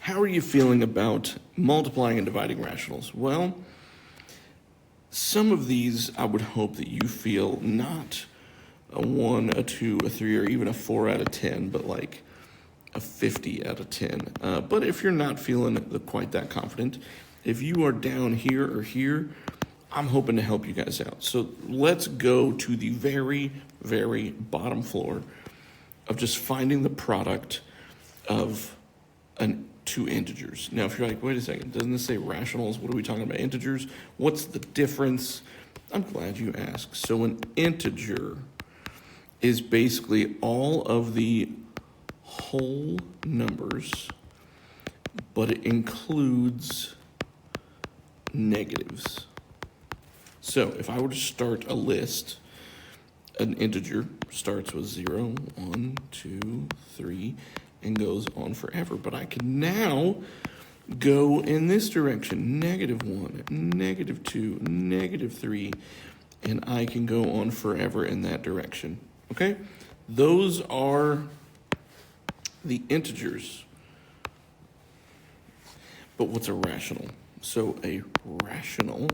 how are you feeling about multiplying and dividing rationals? Well, some of these I would hope that you feel not a 1, a 2, a 3, or even a 4 out of 10, but like a 50 out of 10. But if you're not feeling quite that confident, if you are down here or here, I'm hoping to help you guys out. So let's go to the very, very bottom floor of just finding the product of two integers. Now, if you're like, wait a second, doesn't this say rationals? What are we talking about? Integers? What's the difference? I'm glad you asked. So an integer is basically all of the whole numbers, but it includes negatives. So if I were to start a list, an integer starts with 0, 1, 2, 3, and goes on forever. But I can now go in this direction, -1, -2, -3, and I can go on forever in that direction, okay? Those are the integers. But what's a rational? So a rational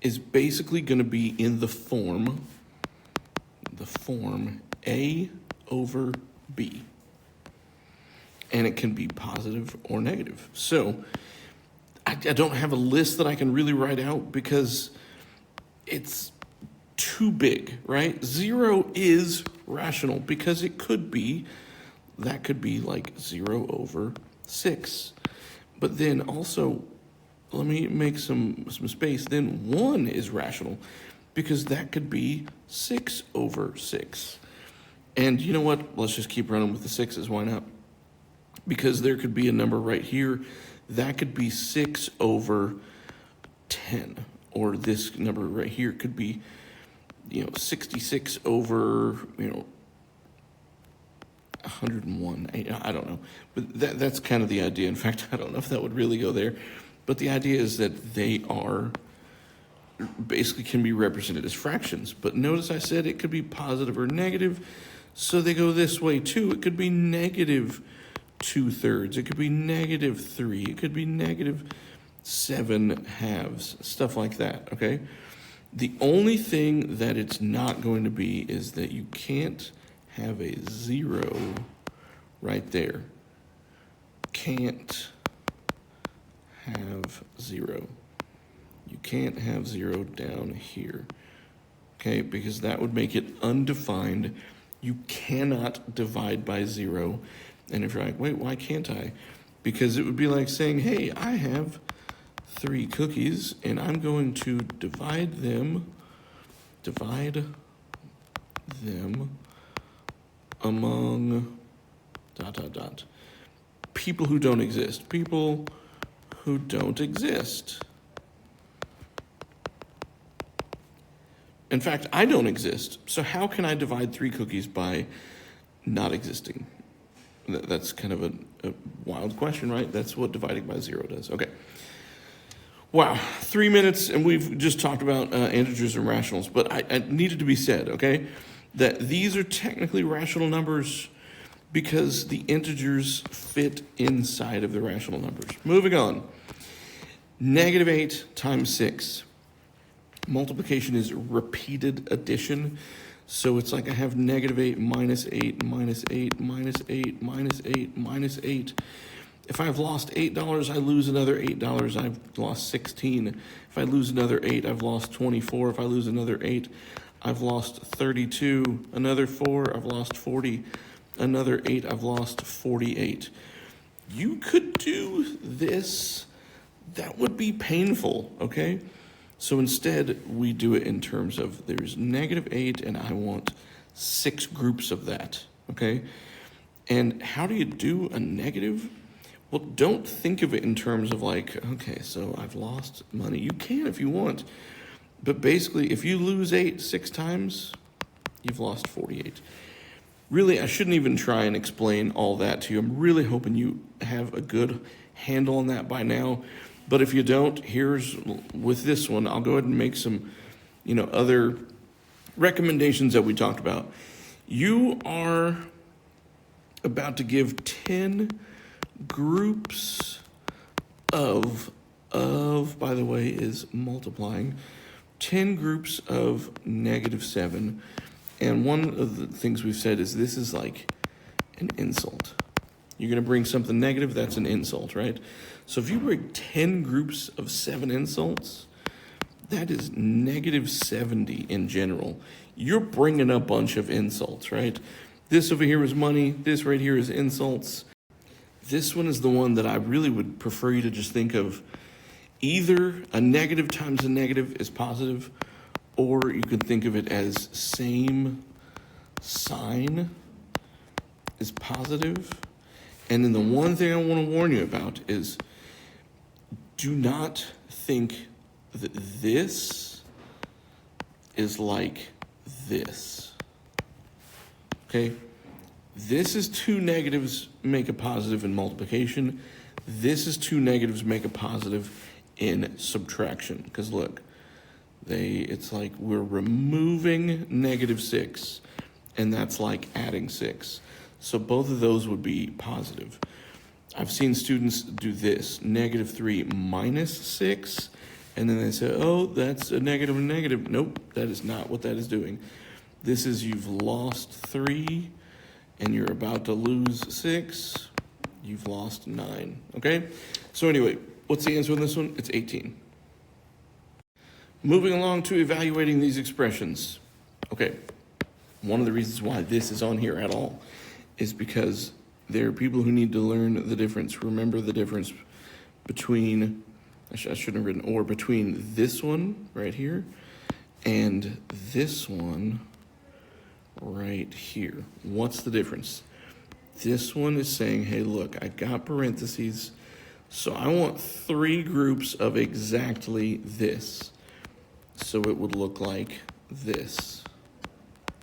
is basically going to be in the form A over B. And it can be positive or negative. So I don't have a list that I can really write out because it's too big, right? 0 is rational because it could be, that could be like 0 over 6. But then also, let me make some space. Then 1 is rational because that could be 6 over 6. And you know what? Let's just keep running with the 6's. Why not? Because there could be a number right here. That could be 6 over 10. Or this number right here could be, 66 over, 101. I don't know. But that's kind of the idea. In fact, I don't know if that would really go there. But the idea is that they are basically can be represented as fractions. But notice I said it could be positive or negative. So they go this way too. It could be -2/3. It could be -3. It could be -7/2, stuff like that, okay? The only thing that it's not going to be is that you can't have a 0 right there. Can't have 0. You can't have 0 down here, okay? Because that would make it undefined. You cannot divide by 0. And if you're like, wait, why can't I? Because it would be like saying, hey, I have 3 cookies, and I'm going to divide them among ... people who don't exist. People who don't exist. In fact, I don't exist. So how can I divide 3 cookies by not existing? That's kind of a wild question, right? That's what dividing by 0 does. Okay. Wow, 3 minutes, and we've just talked about integers and rationals, but I needed to be said, okay, that these are technically rational numbers because the integers fit inside of the rational numbers. Moving on. -8 times 6. Multiplication is repeated addition. So it's like I have -8 minus 8 minus 8 minus 8 minus 8 minus 8. If I've lost $8, I lose another $8. I've lost 16. If I lose another 8, I've lost 24. If I lose another 8, I've lost 32. Another 4, I've lost 40. Another 8, I've lost 48. You could do this. That would be painful, okay? So instead, we do it in terms of there's -8, and I want 6 groups of that, okay? And how do you do a negative? Well, don't think of it in terms of like, okay, so I've lost money. You can if you want. But basically, if you lose 8 6 times, you've lost 48. Really, I shouldn't even try and explain all that to you. I'm really hoping you have a good handle on that by now. But if you don't, here's, with this one, I'll go ahead and make some, other recommendations that we talked about. You are about to give 10 groups of, by the way, is multiplying, 10 groups of -7. And one of the things we've said is this is like an insult. You're going to bring something negative, that's an insult, right? So if you bring 10 groups of 7 insults, that is -70 in general. You're bringing a bunch of insults, right? This over here is money. This right here is insults. This one is the one that I really would prefer you to just think of. Either a negative times a negative is positive, or you could think of it as same sign is positive. And then the one thing I want to warn you about is do not think that this is like this. Okay? This is 2 negatives make a positive in multiplication. This is 2 negatives make a positive in subtraction. Because look, it's like we're removing -6, and that's like adding 6. So both of those would be positive. I've seen students do this, -3 minus 6, and then they say, oh, that's a negative and negative. Nope, that is not what that is doing. This is you've lost 3, and you're about to lose 6. You've lost 9, okay? So anyway, what's the answer on this one? It's 18. Moving along to evaluating these expressions. Okay, one of the reasons why this is on here at all is because there are people who need to learn the difference. Remember the difference between, I shouldn't have written or, between this one right here and this one right here. What's the difference? This one is saying, hey, look, I got parentheses, so I want 3 groups of exactly this. So it would look like this,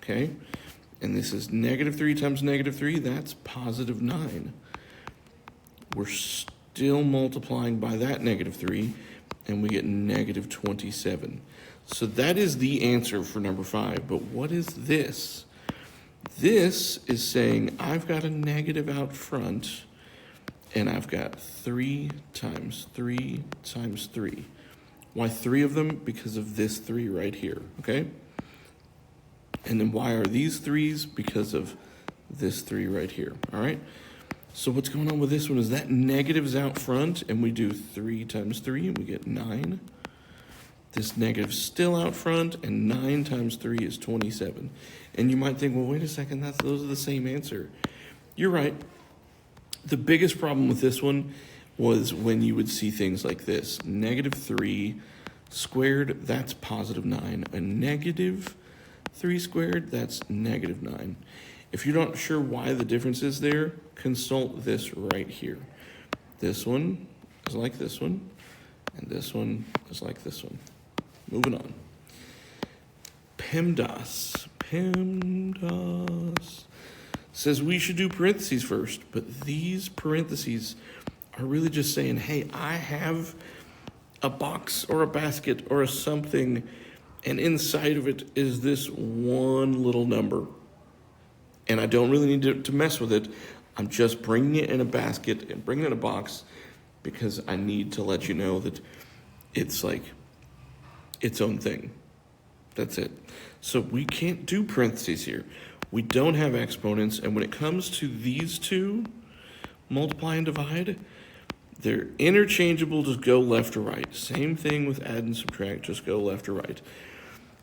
okay? And this is -3 times -3, that's +9. We're still multiplying by that -3, and we get -27. So that is the answer for number 5. But what is this? This is saying I've got a negative out front, and I've got 3 times 3 times 3. Why 3 of them? Because of this 3 right here, okay? And then why are these 3s? Because of this 3 right here, all right? So what's going on with this one is that negative's out front, and we do 3 times 3, and we get 9. This negative's still out front, and 9 times 3 is 27. And you might think, well, wait a second, those are the same answer. You're right. The biggest problem with this one was when you would see things like this. -3 squared, that's +9. A -3 squared, that's -9. If you're not sure why the difference is there, consult this right here. This one is like this one, and this one is like this one. Moving on. PEMDAS says we should do parentheses first, but these parentheses are really just saying, hey, I have a box or a basket or a something, and inside of it is this one little number. And I don't really need to mess with it. I'm just bringing it in a basket and bringing it in a box because I need to let you know that it's like its own thing. That's it. So we can't do parentheses here. We don't have exponents, and when it comes to these two, multiply and divide, they're interchangeable, just go left or right. Same thing with add and subtract, just go left or right.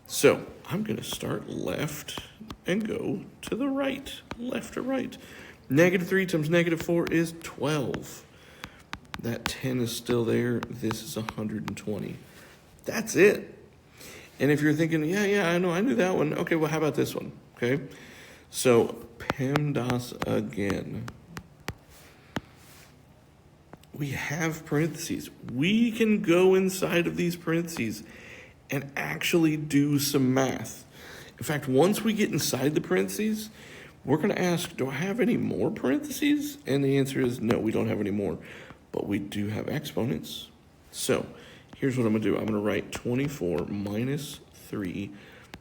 So I'm gonna start left and go to the right, left or right. -3 times -4 is 12. That 10 is still there. This is 120. That's it. And if you're thinking, yeah, I know, I knew that one. Okay, well, how about this one? Okay, so PEMDAS again. We have parentheses. We can go inside of these parentheses and actually do some math. In fact, once we get inside the parentheses, we're going to ask, do I have any more parentheses? And the answer is no, we don't have any more, but we do have exponents. So here's what I'm going to do. I'm going to write 24 minus 3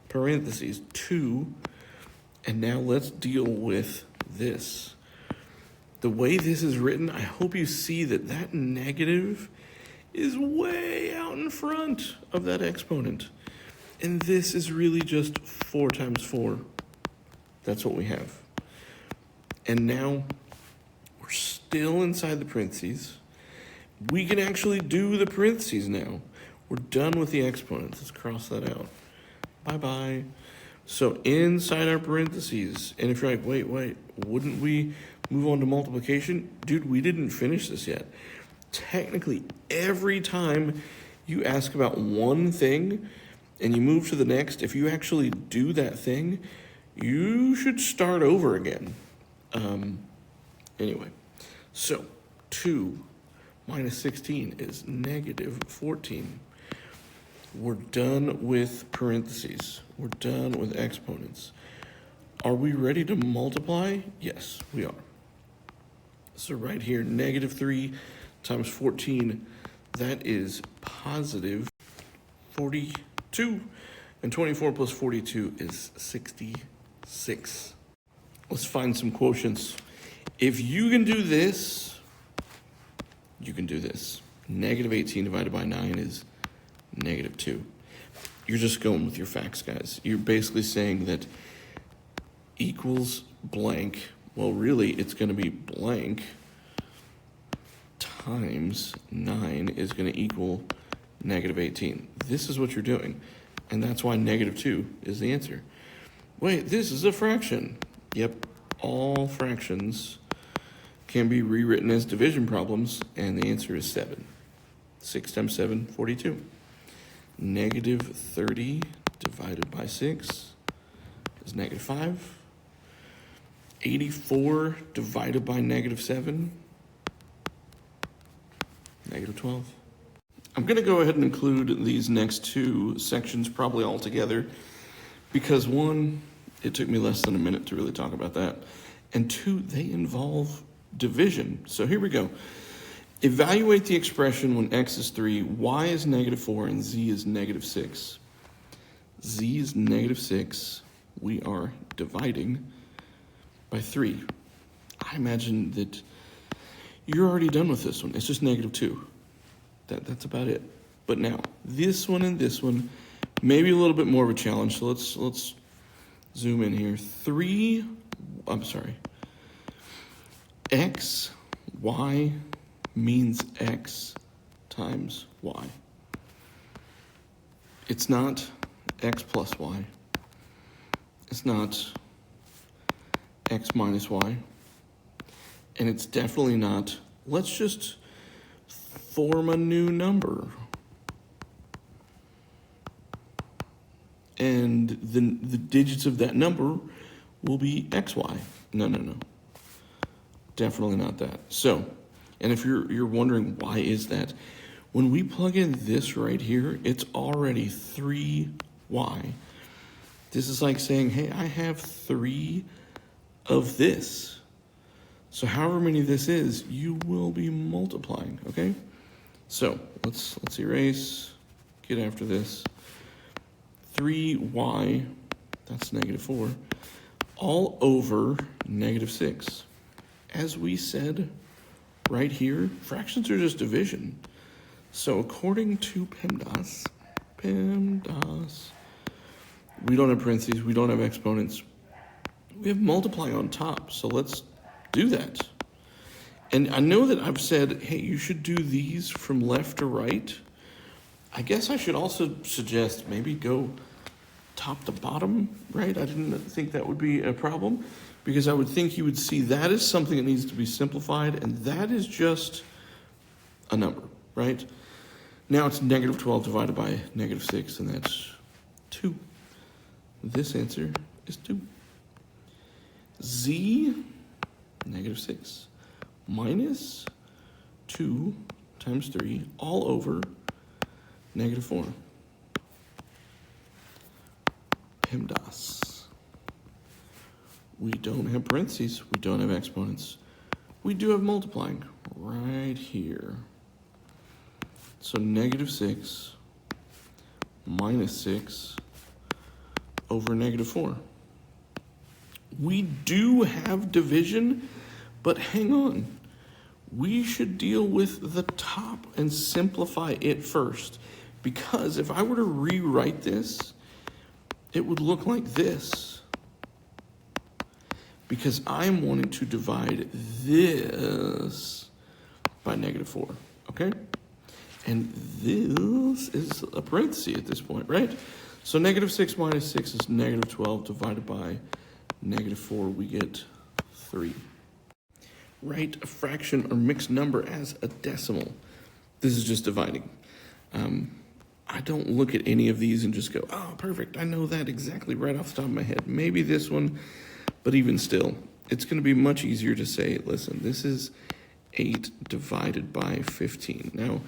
parentheses 2, and now let's deal with this. the way this is written, I hope you see that that negative is way out in front of that exponent. And this is really just 4 times 4. That's what we have. And now we're still inside the parentheses. We can actually do the parentheses now. We're done with the exponents. Let's cross that out. Bye-bye. So inside our parentheses, and if you're like, wait, wouldn't we move on to multiplication? Dude, we didn't finish this yet. Technically, every time you ask about one thing and you move to the next, if you actually do that thing, you should start over again. Anyway, so 2 minus 16 is negative 14. We're done with parentheses. We're done with exponents. Are we ready to multiply? Yes, we are. So right here, negative 3 times 14, that is positive 42. And 24 plus 42 is 66. Let's find some quotients. If you can do this, you can do this. Negative 18 divided by 9 is negative 2. You're just going with your facts, guys. You're basically saying that equals blank. Well, really, it's going to be blank times 9 is going to equal negative 18. This is what you're doing, and that's why negative 2 is the answer. Wait, this is a fraction. Yep, all fractions can be rewritten as division problems, and the answer is 7. 6 times 7, 42. Negative 30 divided by 6 is negative 5. 84 divided by negative 7, negative 12. I'm going to go ahead and include these next 2 sections probably all together because 1, it took me less than a minute to really talk about that, and 2, they involve division. So here we go. Evaluate the expression when x is 3, y is negative 4, and z is negative 6. Z is negative 6. We are dividing by 3. I imagine that you're already done with this one. It's just negative 2. That's about it. But now, this one and this one, maybe a little bit more of a challenge. So let's zoom in here. X, y means x times y. It's not x plus y. It's not x minus y. And it's definitely not, let's just form a new number. And the digits of that number will be xy. No. Definitely not that. So, and if you're wondering why is that, when we plug in this right here, it's already 3y. This is like saying, hey, I have 3 of this. So however many this is, you will be multiplying, okay? So let's erase, get after this. 3y, that's negative 4, all over negative 6. As we said right here, fractions are just division. So according to PEMDAS, we don't have parentheses, we don't have exponents. We have multiply on top, so let's do that. And I know that I've said, hey, you should do these from left to right. I guess I should also suggest maybe go top to bottom, right? I didn't think that would be a problem because I would think you would see that is something that needs to be simplified, and that is just a number, right? Now it's negative 12 divided by negative 6, and that's 2. This answer is 2. Z, negative 6, minus 2 times 3, all over negative 4. PEMDAS. We don't have parentheses. We don't have exponents. We do have multiplying right here. So negative 6 minus 6 over negative 4. We do have division, But hang on. We should deal with the top and simplify it first. Because if I were to rewrite this, it would look like this. Because I'm wanting to divide this by -4, okay? And this is a parenthesis at this point, right? So -6 minus 6 is -12 divided by -4, we get 3. Write a fraction or mixed number as a decimal. This is just dividing. I don't look at any of these and just go, oh, perfect, I know that exactly right off the top of my head. Maybe this one, but even still, it's going to be much easier to say, listen, this is 8 divided by 15. Now,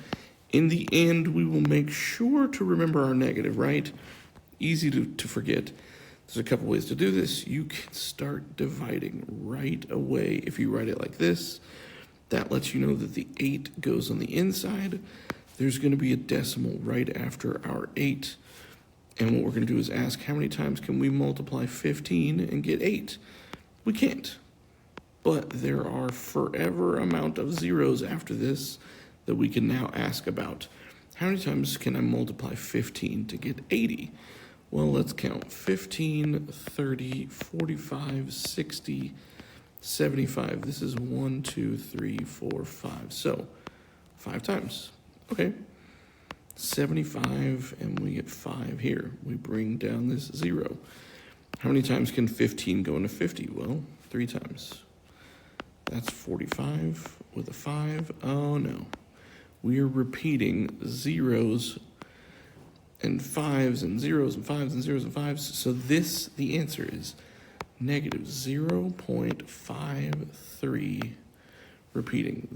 in the end, we will make sure to remember our negative, right? Easy to forget. There's a couple ways to do this. You can start dividing right away. If you write it like this, that lets you know that the 8 goes on the inside. There's going to be a decimal right after our 8. And what we're going to do is ask, how many times can we multiply 15 and get 8? We can't. But there are forever amount of zeros after this that we can now ask about. How many times can I multiply 15 to get 80? Well, let's count. 15, 30, 45, 60, 75. This is 1, 2, 3, 4, 5. So 5 times. Okay. 75, and we get 5 here. We bring down this 0. How many times can 15 go into 50? Well, 3 times. That's 45 with a 5. Oh, no. We are repeating zeros and 5s and 0s and 5s and 0s and 5s. So this, the answer is negative 0.53. Repeating.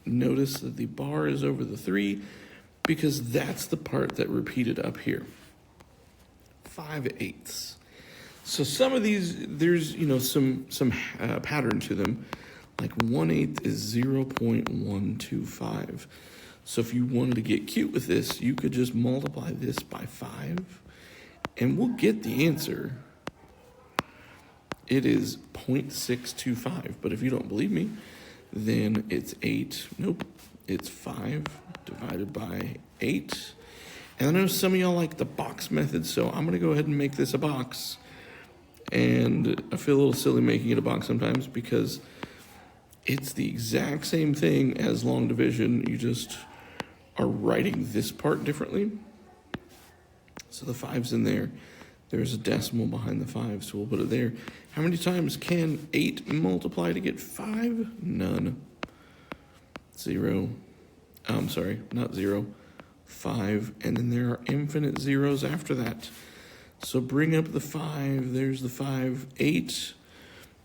Notice that the bar is over the 3 because that's the part that repeated up here. 5/8. So some of these, there's, some pattern to them. Like 1/8 is 0.125. So if you wanted to get cute with this, you could just multiply this by 5, and we'll get the answer. It is 0.625, but if you don't believe me, then it's 8. Nope, it's 5 divided by 8. And I know some of y'all like the box method, so I'm going to go ahead and make this a box. And I feel a little silly making it a box sometimes because it's the exact same thing as long division. You just are writing this part differently. So the 5's in there. There's a decimal behind the 5, so we'll put it there. How many times can 8 multiply to get 5? None. 0. I'm sorry, not 0. 5, and then there are infinite zeros after that. So bring up the 5. There's the 5. 8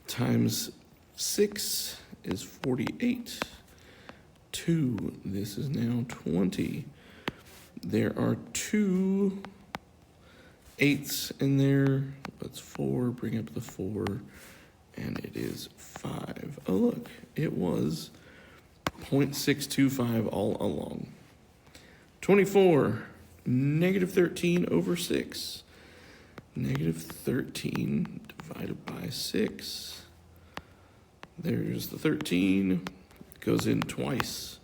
times 6 is 48. 2, this is now 20. There are 2 8s in there. That's 4, bring up the 4, and it is 5. Oh look, it was 0.625 all along. 24, negative 13 over 6. Negative 13 divided by 6. There's the 13. Goes in twice.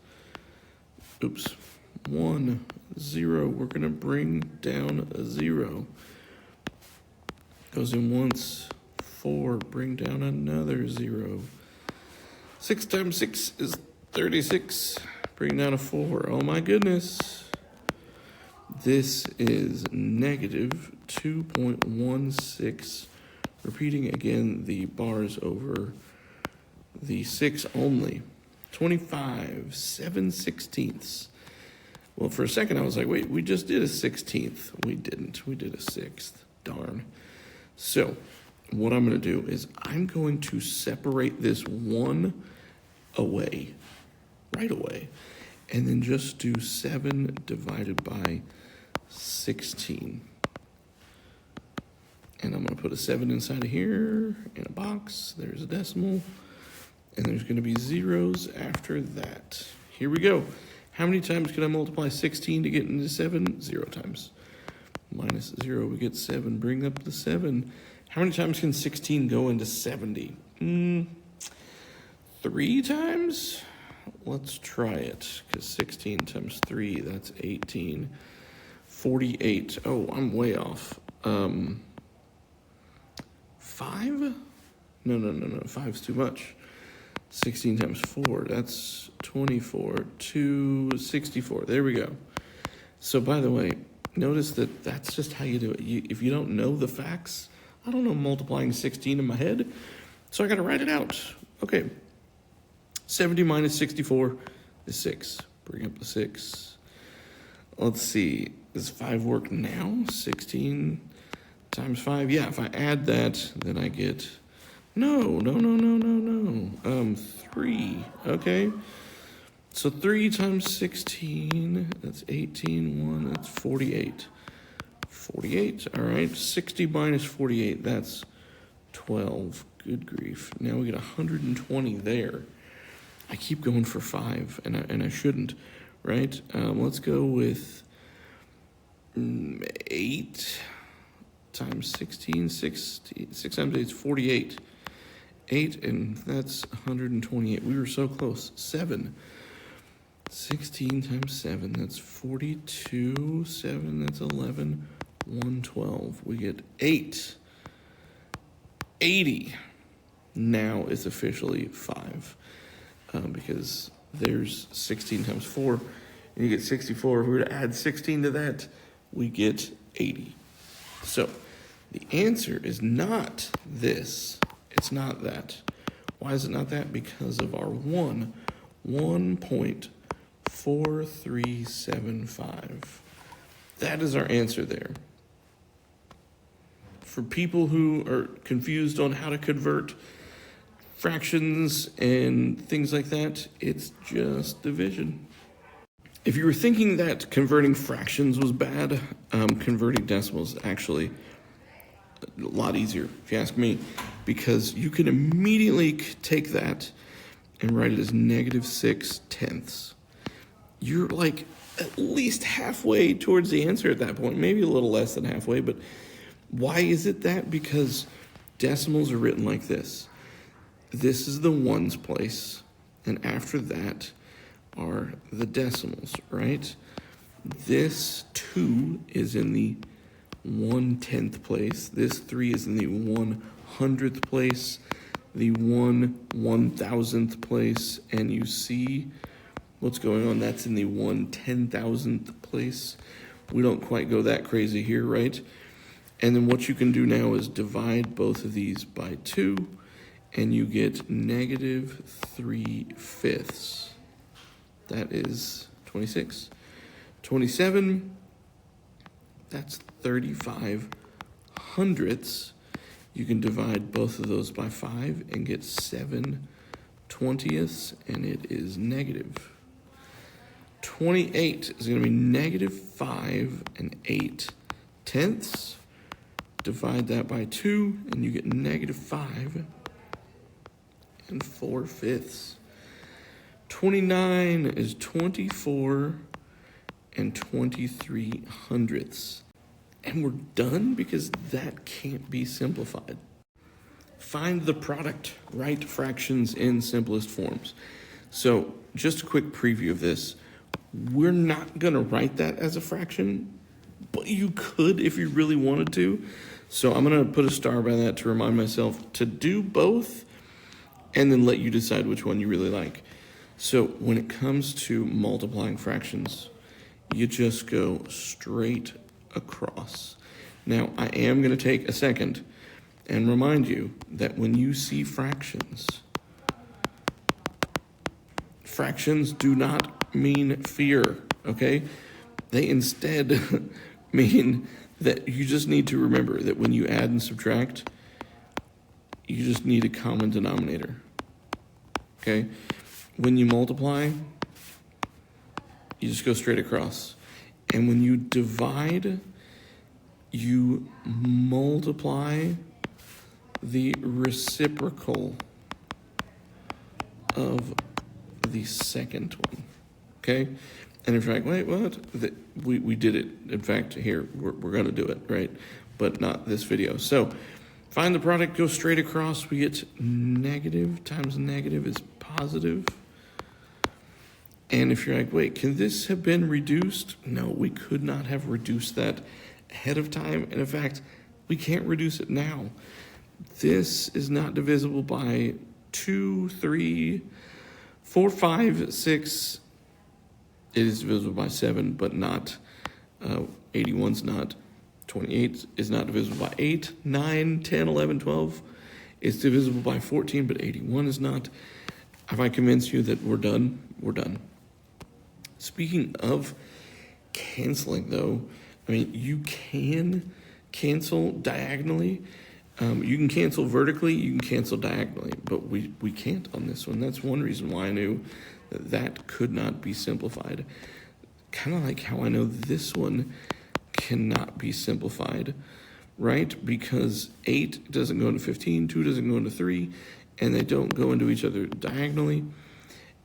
Oops. 1, 0. We're going to bring down a 0. Goes in once. 4. Bring down another 0. 6 times 6 is 36. Bring down a 4. Oh my goodness. This is negative 2.16. Repeating again the bars over the 6 only. 25, 7/16. Well, for a second I was like, wait, we just did a 16th. We didn't. We did a 6th. Darn. So what I'm going to do is I'm going to separate this 1 away, right away, and then just do 7 divided by 16. And I'm going to put a 7 inside of here in a box. There's a decimal. And there's going to be zeros after that. Here we go. How many times can I multiply 16 to get into 7? 0 times. Minus 0, we get 7. Bring up the 7. How many times can 16 go into 70? 3 times? Let's try it, because 16 times 3, that's 18. 48. Oh, I'm way off. 5? No. 5's too much. 16 times 4, that's 24. 264. There we go. So, by the way, notice that that's just how you do it. If you don't know the facts, I don't know multiplying 16 in my head, so I got to write it out. Okay. 70 minus 64 is 6. Bring up the 6. Let's see. Does 5 work now? 16 times 5. Yeah, if I add that, then I get... No. 3. Okay. So 3 times 16, that's 18. 1, that's 48. 48, all right. 60 minus 48, that's 12. Good grief. Now we get 120 there. I keep going for 5, and I shouldn't, right? Let's go with 8 times 16. 6 times 8 is 48. 8, and that's 128. We were so close. 7. 16 times 7, that's 42. 7, that's 11. 112. We get 8. 80 now is officially 5. Because there's 16 times 4, and you get 64. If we were to add 16 to that, we get 80. So the answer is not this. It's not that. Why is it not that? Because of our 1.4375. That is our answer there. For people who are confused on how to convert fractions and things like that, it's just division. If you were thinking that converting fractions was bad, converting decimals is actually a lot easier, if you ask me, because you can immediately take that and write it as -6/10. You're like at least halfway towards the answer at that point, maybe a little less than halfway, but why is it that? Because decimals are written like this. This is the ones place, and after that are the decimals, right? This 2 is in the 1/10th place. This 3 is in the 100th place, the 1/1000th place, and you see what's going on. That's in the 1/10,000th place. We don't quite go that crazy here, right? And then what you can do now is divide both of these by 2, and you get -3/5. That is 26. 27, that's 35 hundredths. You can divide both of those by 5 and get 7/20ths, and it is negative. 28 is going to be -5 8/10. Divide that by 2, and you get -5 4/5. 29 is 24 23/100ths. And we're done because that can't be simplified. Find the product. Write fractions in simplest forms. So just a quick preview of this. We're not going to write that as a fraction, but you could if you really wanted to. So I'm going to put a star by that to remind myself to do both and then let you decide which one you really like. So when it comes to multiplying fractions, you just go straight across. Now, I am going to take a second and remind you that when you see fractions, fractions do not mean fear, okay? They instead mean that you just need to remember that when you add and subtract, you just need a common denominator, okay? When you multiply, you just go straight across. And when you divide, you multiply the reciprocal of the second one, okay? And if you're like, wait, what? We did it. In fact, here, we're going to do it, right? But not this video. So if Find the product, go straight across. We get negative times negative is positive. And if you're like, wait, can this have been reduced? No, we could not have reduced that ahead of time. And in fact, we can't reduce it now. This is not divisible by 2, 3, 4, 5, 6. It is divisible by 7, but not 81's not. 28 is not divisible by 8, 9, 10, 11, 12. It's divisible by 14, but 81 is not. Have I convinced you that we're done? We're done. Speaking of canceling, though, I mean, you can cancel diagonally. You can cancel vertically, you can cancel diagonally, but we can't on this one. That's one reason why I knew that could not be simplified. Kind of like how I know this one cannot be simplified, right? Because 8 doesn't go into 15, 2 doesn't go into 3, and they don't go into each other diagonally.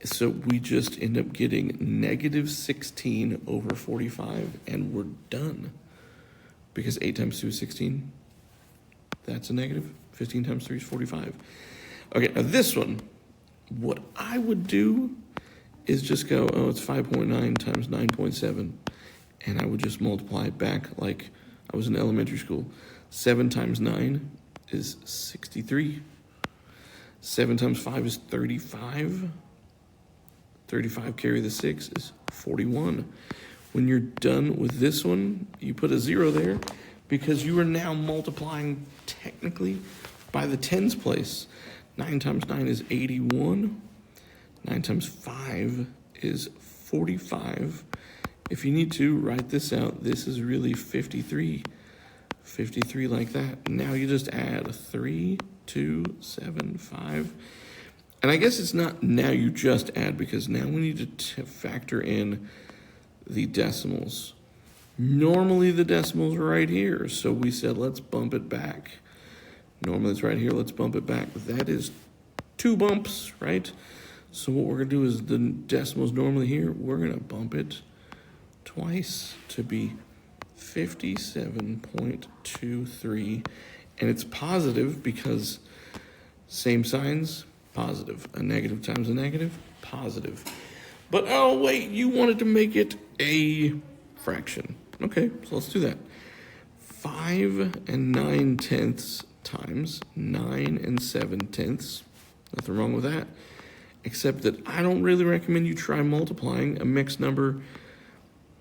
So we just end up getting negative 16 over 45, and we're done. Because 8 times 2 is 16. That's a negative. 15 times 3 is 45. Okay, now this one, what I would do is just go, oh, it's 5.9 times 9.7. And I would just multiply it back like I was in elementary school. 7 times 9 is 63. 7 times 5 is 35. 35 carry the 6 is 41. When you're done with this one, you put a 0 there because you are now multiplying technically by the tens place. 9 times 9 is 81. 9 times 5 is 45. If you need to, write this out. This is really 53. 53 like that. Now you just add 3, 2, 7, 5. And I guess it's not now you just add because now we need to factor in the decimals. Normally the decimals are right here, so we said let's bump it back. Normally it's right here, let's bump it back. That is 2 bumps, right? So what we're gonna do is the decimals normally here, we're gonna bump it twice to be 57.23. And it's positive because same signs, positive. A negative times a negative, positive. But oh wait, you wanted to make it a fraction. Okay, so let's do that. 5 and 9 tenths times 9 and 7 tenths. Nothing wrong with that. Except that I don't really recommend you try multiplying a mixed number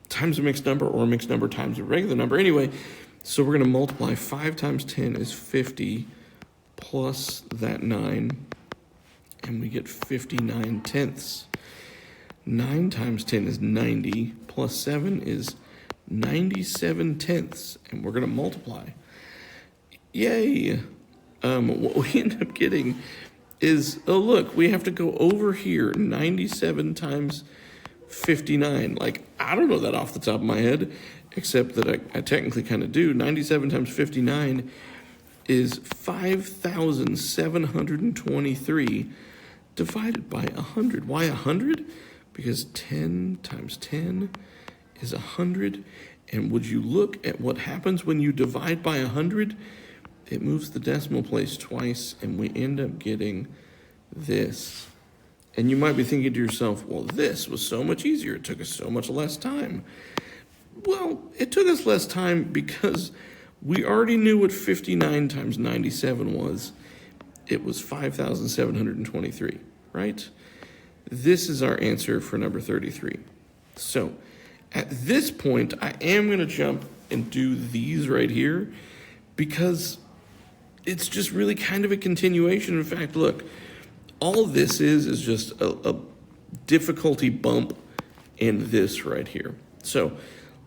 times a mixed number or a mixed number times a regular number. Anyway, so we're going to multiply 5 times 10 is 50 plus that 9. And we get 59 tenths. 9 times 10 is 90, plus 7 is 97 tenths, and we're going to multiply. Yay! What we end up getting is, oh look, we have to go over here, 97 times 59. Like, I don't know that off the top of my head, except that I technically kind of do. 97 times 59 is 5,723 divided by 100. Why 100? Because 10 times 10 is 100. And would you look at what happens when you divide by 100? It moves the decimal place twice, and we end up getting this. And you might be thinking to yourself, well, this was so much easier. It took us so much less time. Well, it took us less time because we already knew what 59 times 97 was. It was 5,723, right? This is our answer for number 33. So at this point, I am going to jump and do these right here because it's just really kind of a continuation. In fact, look, all this is just a difficulty bump in this right here. So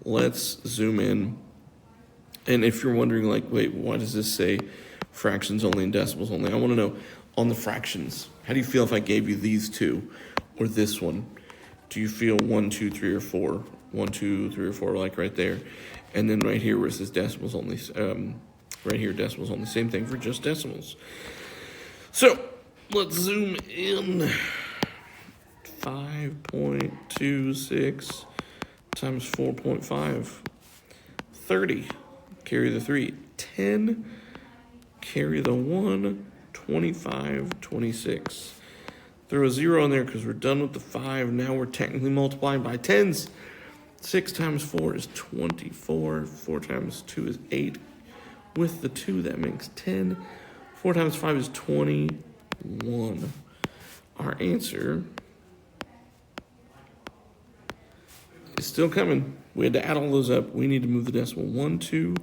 let's zoom in. And if you're wondering, like, wait, why does this say fractions only and decimals only? I want to know, on the fractions, how do you feel if I gave you these two or this one? Do you feel 1, 2, 3, or 4? 1, 2, 3, or 4, like right there. And then right here where it says decimals only, right here, decimals only. Same thing for just decimals. So let's zoom in. 5.26 times 4.5. 30. Carry the 3. 10. carry the 1, 25, 26. Throw a 0 in there because we're done with the 5. Now we're technically multiplying by tens. 6 times 4 is 24. 4 times 2 is 8. With the 2, that makes 10. 4 times 5 is 21. Our answer is still coming. We had to add all those up. We need to move the decimal 1, 2,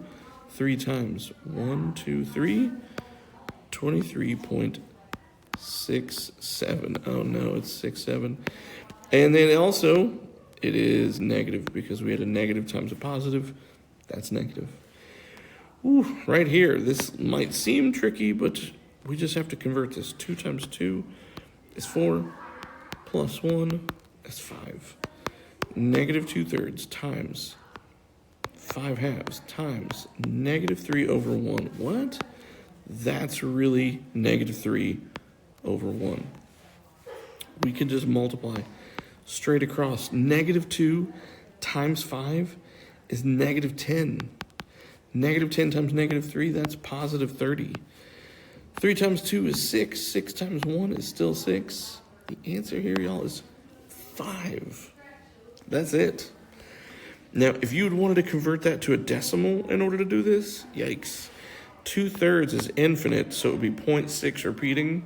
3 times. 1, 2, 3. 23.67. Oh no, it's 67. And then also, it is negative because we had a negative times a positive. That's negative. Ooh, right here, this might seem tricky, but we just have to convert this. 2 times 2 is 4, plus 1 is 5. Negative 2/3 times 5/2 times negative 3 over 1. What? That's really negative 3 over 1. We can just multiply straight across. Negative 2 times 5 is negative 10. Negative 10 times negative 3, that's positive 30. 3 times 2 is 6. 6 times 1 is still 6. The answer here, y'all, is 5. That's it. Now, if you'd wanted to convert that to a decimal in order to do this, yikes. 2/3 is infinite, so it would be 0.6 repeating.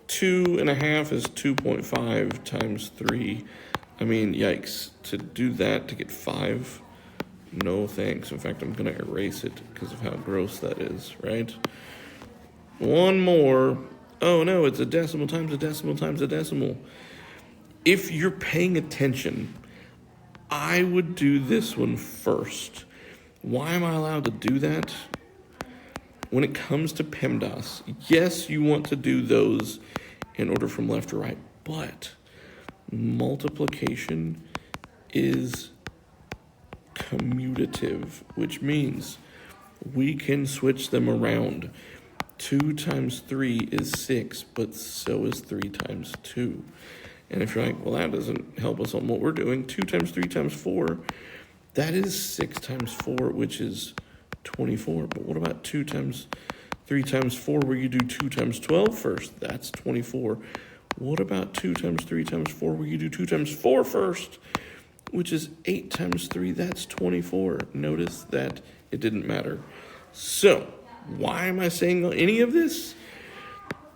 2.5 is 2.5 times 3. I mean, yikes. To do that, to get 5, no thanks. In fact, I'm going to erase it because of how gross that is, right? One more. Oh, no, it's a decimal times a decimal times a decimal. If you're paying attention, I would do this one first. Why am I allowed to do that? When it comes to PEMDAS, yes, you want to do those in order from left to right, but multiplication is commutative, which means we can switch them around. 2 times 3 is 6, but so is 3 times 2. And if you're like, well, that doesn't help us on what we're doing, 2 times 3 times 4, that is 6 times 4, which is 24. But what about 2 times 3 times 4, where you do 2 times 12 first? That's 24. What about 2 times 3 times 4, where you do 2 times 4 first, which is 8 times 3? That's 24. Notice that it didn't matter. So, why am I saying any of this?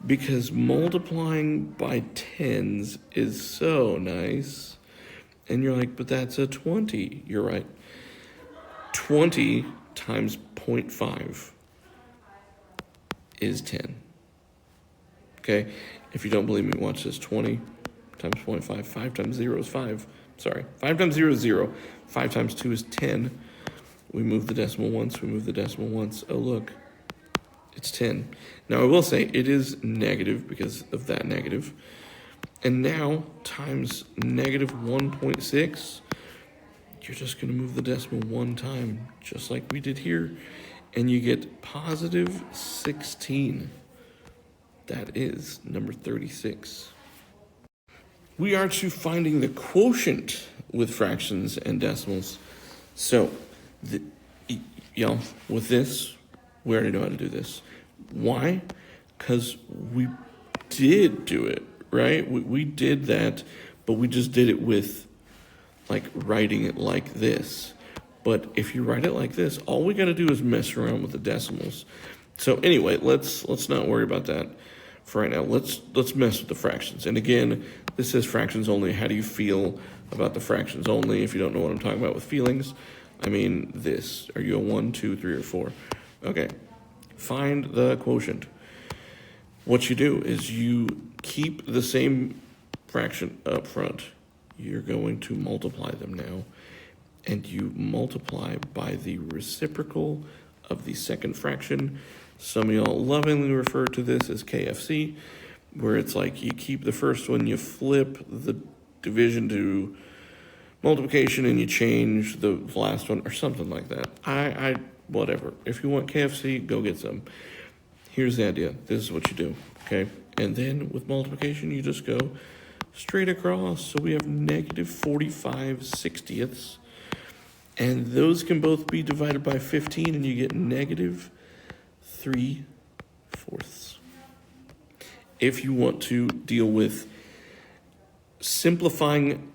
Because multiplying by tens is so nice. And you're like, but that's a 20. You're right. 20 times 0.5 is 10. Okay? If you don't believe me, watch this. 20 times 0.5. 5 times 0 is 5. Sorry. 5 times 0 is 0. 5 times 2 is 10. We move the decimal once. We move the decimal once. Oh, look. It's 10. Now, I will say it is negative because of that negative. And now, times negative 1.6, you're just going to move the decimal one time, just like we did here. And you get positive 16. That is number 36. We are to finding the quotient with fractions and decimals. So, with this, we already know how to do this. Why? Because we did do it, right? We did that, but we just did it with, like, writing it like this. But if you write it like this, all we got to do is mess around with the decimals. So anyway, let's not worry about that for right now. Let's mess with the fractions. And again, this says fractions only. How do you feel about the fractions only? If you don't know what I'm talking about with feelings, I mean this. Are you a 1, 2, 3, or 4? Okay. Find the quotient. What you do is you keep the same fraction up front. You're going to multiply them now. And you multiply by the reciprocal of the second fraction. Some of y'all lovingly refer to this as KFC, where it's like you keep the first one, you flip the division to multiplication, and you change the last one, or something like that. Whatever. If you want KFC, go get some. Here's the idea. This is what you do, okay? And then with multiplication, you just go straight across. So we have negative 45/60ths. And those can both be divided by 15, and you get negative 3/4. If you want to deal with simplifying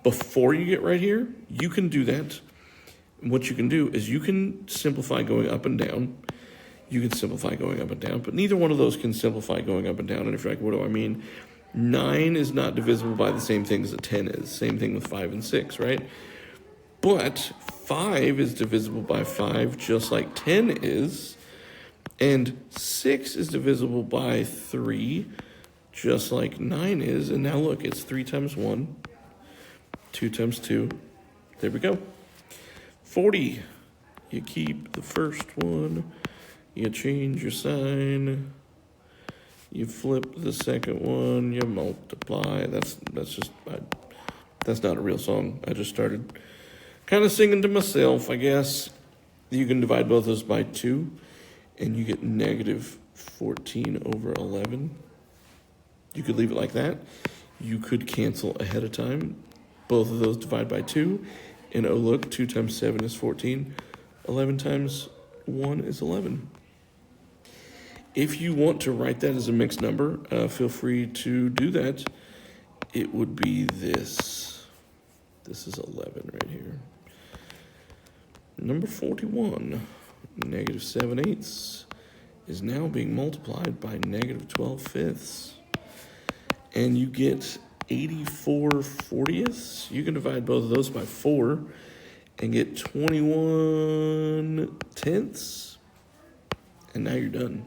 before you get right here, you can do that. What you can do is you can simplify going up and down. You can simplify going up and down, but neither one of those can simplify going up and down. And if you're like, what do I mean? 9 is not divisible by the same things that 10 is. Same thing with 5 and 6, right? But 5 is divisible by 5 just like 10 is. And 6 is divisible by 3 just like 9 is. And now look, it's 3 times 1, 2 times 2. There we go. 40. You keep the first one. You change your sign. You flip the second one. You multiply. That's not a real song. I just started kind of singing to myself, I guess. You can divide both those by 2, and you get negative 14 over 11. You could leave it like that. You could cancel ahead of time. Both of those divide by 2. And oh, look, 2 times 7 is 14. 11 times 1 is 11. If you want to write that as a mixed number, feel free to do that. It would be this. This is 11 right here. Number 41, negative 7/8 is now being multiplied by negative 12/5. And you get 84/40. You can divide both of those by 4 and get 21/10. And now you're done.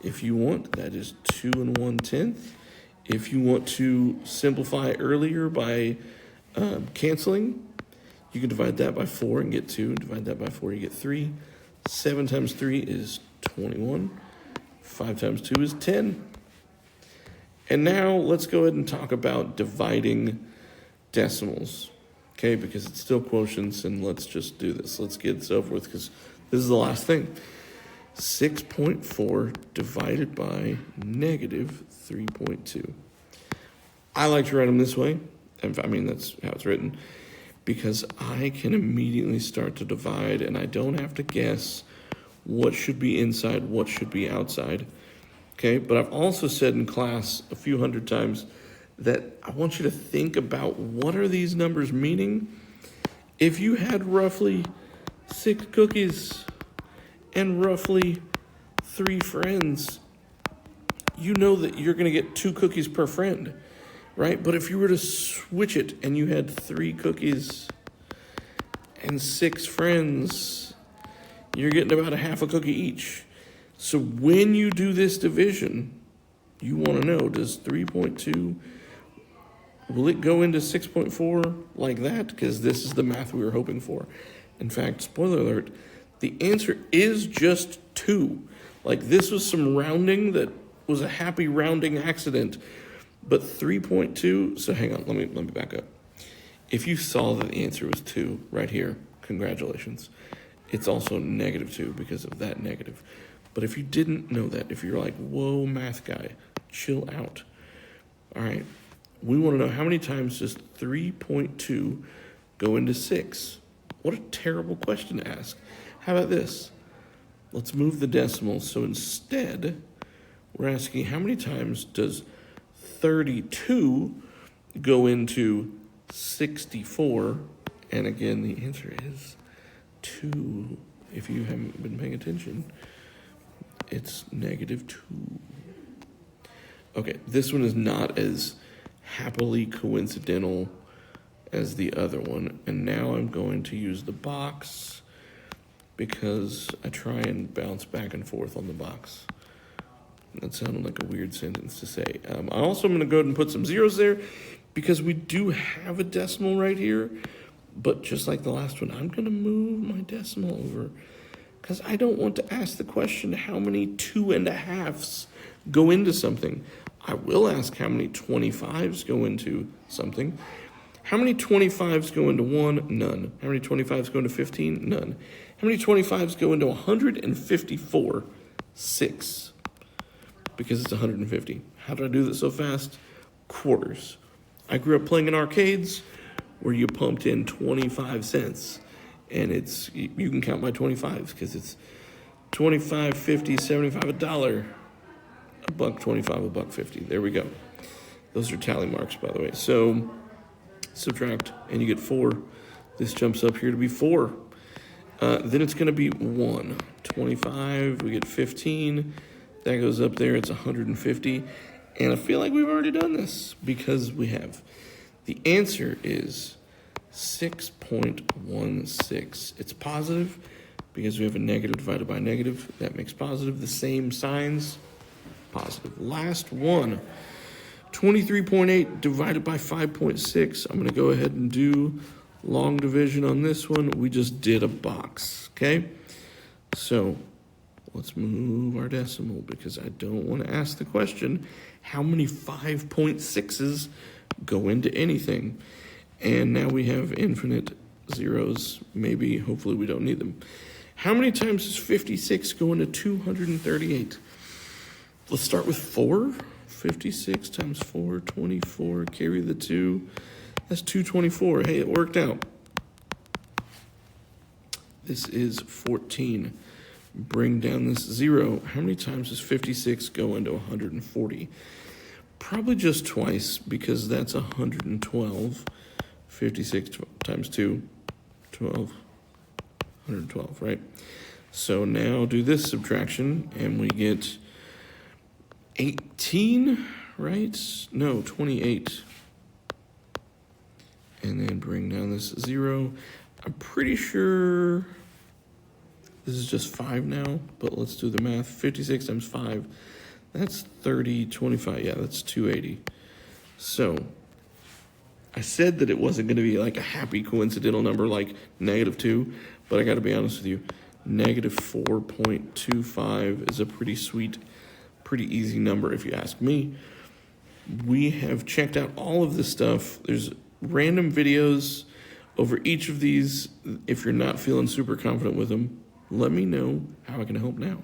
If you want, that is 2 1/10. If you want to simplify earlier by canceling, you can divide that by 4 and get 2. Divide that by 4, you get 3. 7 times 3 is 21. 5 times 2 is 10. And now let's go ahead and talk about dividing decimals, okay? Because it's still quotients, and let's just do this. Let's get this over with, because this is the last thing. 6.4 divided by negative 3.2. I like to write them this way. I mean, that's how it's written, because I can immediately start to divide, and I don't have to guess what should be inside, what should be outside. Okay, but I've also said in class a few hundred times that I want you to think about, what are these numbers meaning? If you had roughly 6 cookies and roughly 3 friends, you know that you're going to get 2 cookies per friend, right? But if you were to switch it and you had 3 cookies and 6 friends, you're getting about a half a cookie each. So when you do this division, you want to know, does 3.2, will it go into 6.4 like that? Because this is the math we were hoping for. In fact, spoiler alert, the answer is just 2. Like, this was some rounding that was a happy rounding accident. But 3.2, so hang on, let me back up. If you saw that the answer was 2 right here, congratulations. It's also negative 2 because of that negative. But if you didn't know that, if you're like, whoa, math guy, chill out. All right, we want to know, how many times does 3.2 go into 6? What a terrible question to ask. How about this? Let's move the decimals. So instead, we're asking, how many times does 32 go into 64? And again, the answer is 2. If you haven't been paying attention, it's negative 2. Okay, this one is not as happily coincidental as the other one. And now I'm going to use the box, because I try and bounce back and forth on the box. That sounded like a weird sentence to say. I also am going to go ahead and put some zeros there, because we do have a decimal right here. But just like the last one, I'm going to move my decimal over, because I don't want to ask the question, how many 2 1/2s go into something? I will ask, how many 25s go into something? How many 25s go into 1? None. How many 25s go into 15? None. How many 25s go into 154? 6. Because it's 150. How did I do that so fast? Quarters. I grew up playing in arcades where you pumped in 25 cents. And you can count by 25s, because it's 25, 50, 75, a dollar, a buck 25, a buck 50. There we go. Those are tally marks, by the way. So subtract, and you get 4. This jumps up here to be 4. Then it's going to be 1. 25, we get 15. That goes up there, it's 150. And I feel like we've already done this because we have. The answer is 6.16. It's positive because we have a negative divided by negative. That makes positive. The same signs, positive. Last one, 23.8 divided by 5.6. I'm going to go ahead and do long division on this one. We just did a box, okay? So let's move our decimal because I don't want to ask the question, how many 5.6s go into anything? And now we have infinite zeros. Maybe, hopefully we don't need them. How many times does 56 go into 238? Let's start with 4. 56 times 4, 24, carry the 2. That's 224. Hey, it worked out. This is 14. Bring down this 0. How many times does 56 go into 140? Probably just twice because that's 112. 56 times 2, 12, 112, right? So now do this subtraction and we get 18, right? No, 28. And then bring down this 0. I'm pretty sure this is just 5 now, but let's do the math. 56 times 5, that's 30, 25. Yeah, that's 280. So I said that it wasn't going to be like a happy coincidental number like -2, but I got to be honest with you. -4.25 is a pretty sweet, pretty easy number if you ask me. We have checked out all of this stuff. There's random videos over each of these. If you're not feeling super confident with them, let me know how I can help now.